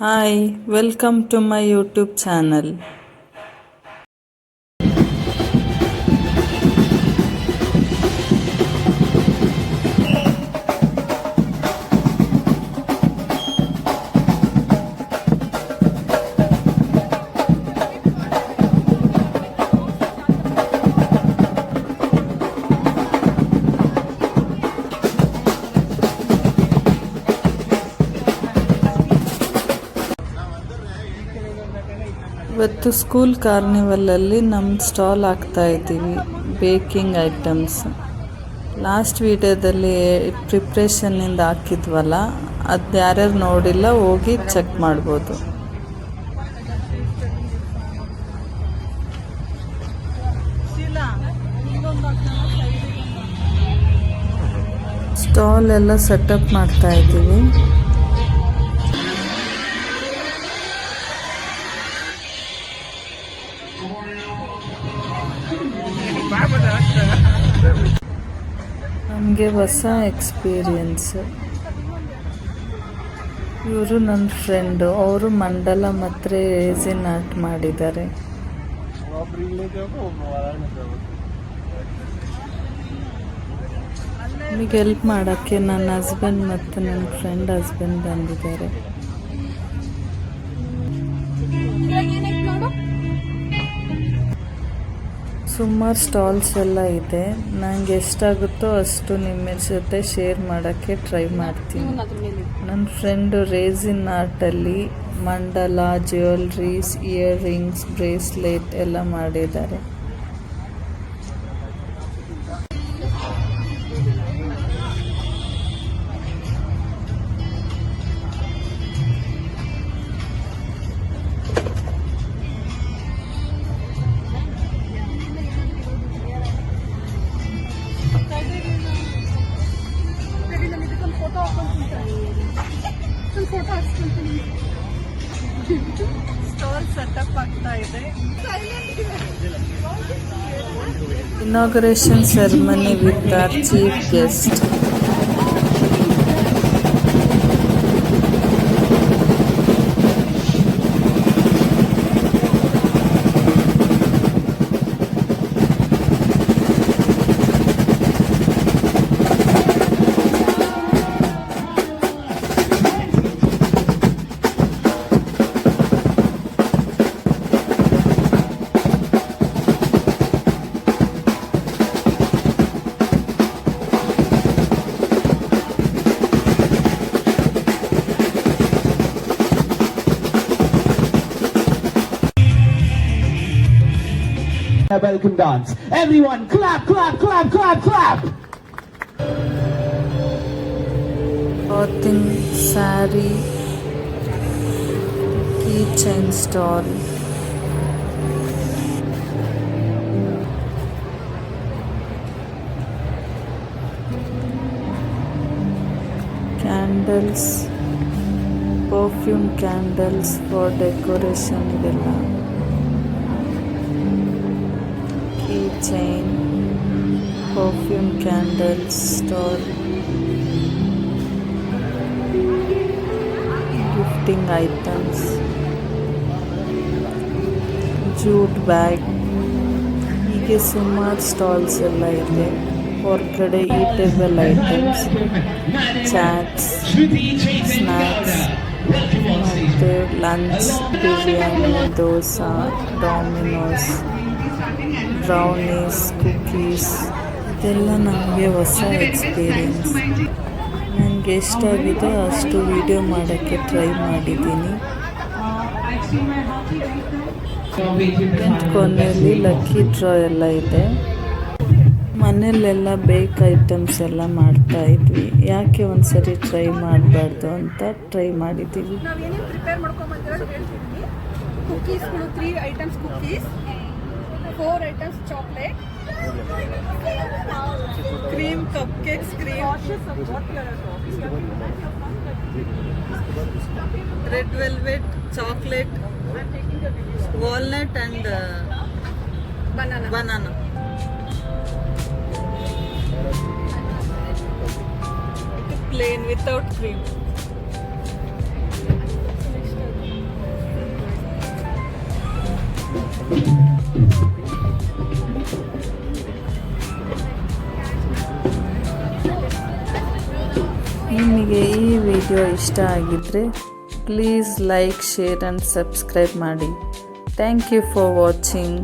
Hi, welcome to my YouTube channel. ಇವತ್ತು school ಕಾರ್ನಿವಲಲ್ಲಿ ನಮ್ಮ stall ಹಾಕ್ತಾ ಇದ್ದೀವಿ ಬೇಕಿಂಗ್ ಐಟಮ್ಸ್. ಲಾಸ್ಟ್ ವಿಡಿಯೋದಲ್ಲಿ ಪ್ರಿಪ್ರೇಷನ್ನಿಂದ ಹಾಕಿದ್ವಲ್ಲ, ಅದು ಯಾರ್ಯಾರು ನೋಡಿಲ್ಲ ಹೋಗಿ ಚೆಕ್ ಮಾಡ್ಬೋದು. ಸ್ಟಾಲ್ ಎಲ್ಲ ಸೆಟಪ್ ಮಾಡ್ತಾ ಇದ್ದೀವಿ. ನಮಗೆ ಹೊಸ ಎಕ್ಸ್ಪೀರಿಯನ್ಸ್. ಇವರು ನನ್ನ ಫ್ರೆಂಡು, ಅವರು ಮಂಡಲ ಮತ್ತು ರೇಸಿನ್ ಆರ್ಟ್ ಮಾಡಿದ್ದಾರೆ. ನಮಗೆ ಹೆಲ್ಪ್ ಮಾಡೋಕ್ಕೆ ನನ್ನ ಹಸ್ಬೆಂಡ್ ಮತ್ತು ನನ್ನ ಫ್ರೆಂಡ್ ಹಸ್ಬೆಂಡ್ ಬಂದಿದ್ದಾರೆ. ಸುಮಾರು ಸ್ಟಾಲ್ಸ್ ಎಲ್ಲ ಇದೆ. ನನಗೆ ಎಷ್ಟಾಗುತ್ತೋ ಅಷ್ಟು ನಿಮ್ಮ ಜೊತೆ ಶೇರ್ ಮಾಡೋಕ್ಕೆ ಟ್ರೈ ಮಾಡ್ತೀನಿ. ನನ್ನ ಫ್ರೆಂಡು ರೇಸಿನ್ ಆರ್ಟಲ್ಲಿ ಮಂಡಲ, ಜ್ಯುವೆಲ್ರೀಸ್, ಇಯರ್ ರಿಂಗ್ಸ್, ಬ್ರೇಸ್ಲೆಟ್ ಎಲ್ಲ ಮಾಡಿದ್ದಾರೆ. ಸ್ಟಾಲ್ ಸೆಟಪ್ ಆಗ್ತಾ ಇದೆ. Inauguration ceremony with our chief guest. A welcome dance. Everyone clap, clap, clap, clap, clap. Clothing, saree, keychain stall. Candles, perfume candles for decoration ಇದೆಲ್ಲ. Keychain, perfume candles stall, gifting items, jute bag. ಹೀಗೆ ಸುಮಾರು stalls ಎಲ್ಲ ಇದೆ. ಹೊರಗಡೆ ಈಟೇಬಲ್ items, chaats, snacks ಮತ್ತು lunch, biryani, dosa, Domino's, brownies, cookies. ಇದೆಲ್ಲ ನನಗೆ ಹೊಸ ಎಕ್ಸ್ಪೀರಿಯನ್ಸ್. ನನಗೆ ಎಷ್ಟಾಗಿದೆ ಅಷ್ಟು ವಿಡಿಯೋ ಮಾಡೋಕ್ಕೆ ಟ್ರೈ ಮಾಡಿದ್ದೀನಿ. ಕೊನೆಯಲ್ಲಿ ಲಕ್ಕಿ ಡ್ರಾ ಎಲ್ಲ ಇದೆ. ಮನೆಯಲ್ಲೆಲ್ಲ ಬೇಕ್ ಐಟಮ್ಸ್ ಎಲ್ಲ ಮಾಡ್ತಾ ಇದ್ವಿ. ಯಾಕೆ ಒಂದ್ಸರಿ ಟ್ರೈ ಮಾಡಬಾರ್ದು ಅಂತ ಟ್ರೈ ಮಾಡಿದ್ದೀವಿ. ನಾವೇನೇನು ಪ್ರಿಪೇರ್ ಮಾಡ್ಕೊಂಬಂದಿರೋದು ಹೇಳ್ತಿದ್ವಿ. ಕುಕೀಸ್ಗಳು 3 items cookies, 4 items chocolate, cream cupcakes, red velvet, chocolate, walnut and banana. Plain without cream. ನಿಮಗೆ ಈ ವಿಡಿಯೋ ಇಷ್ಟ ಆಗಿದ್ದರೆ please like share and subscribe ಮಾಡಿ. Thank you for watching.